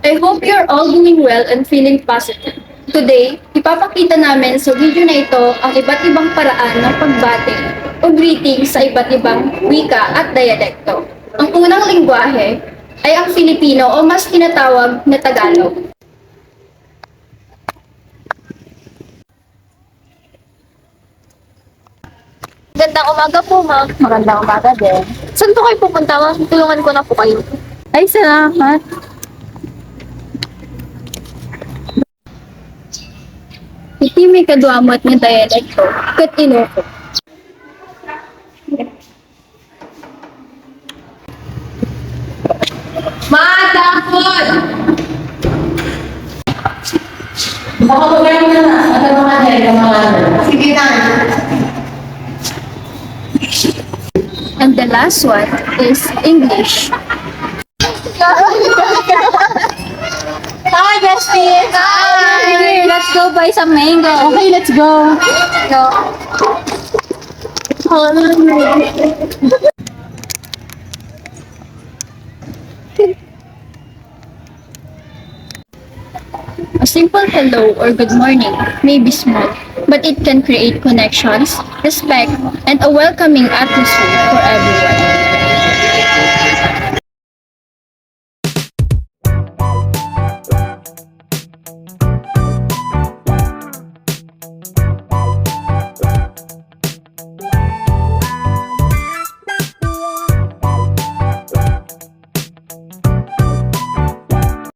I hope you're all doing well and feeling positive. Today, ipapakita namin sa video na ito ang iba't ibang paraan ng pagbati o greeting sa iba't ibang wika at dialekto. Ang unang lingwahe ay ang Filipino o mas tinatawag na Tagalog. Magandang umaga po, ma'am. Magandang umaga din. Saan po kayo pupunta, ma'am? Tulungan ko na po kayo. Ay, salamat. Iti may kaduamat nga dialekto, kat Ilocos. Madakot! Baka magaling na na. Ano mga dahil ng mga Sige na. And the last one is English. Hi, besties! Hi! Let's go buy some mango. Okay, let's go. Go. A simple hello or good morning may be small, but it can create connections, respect, and a welcoming atmosphere for everyone.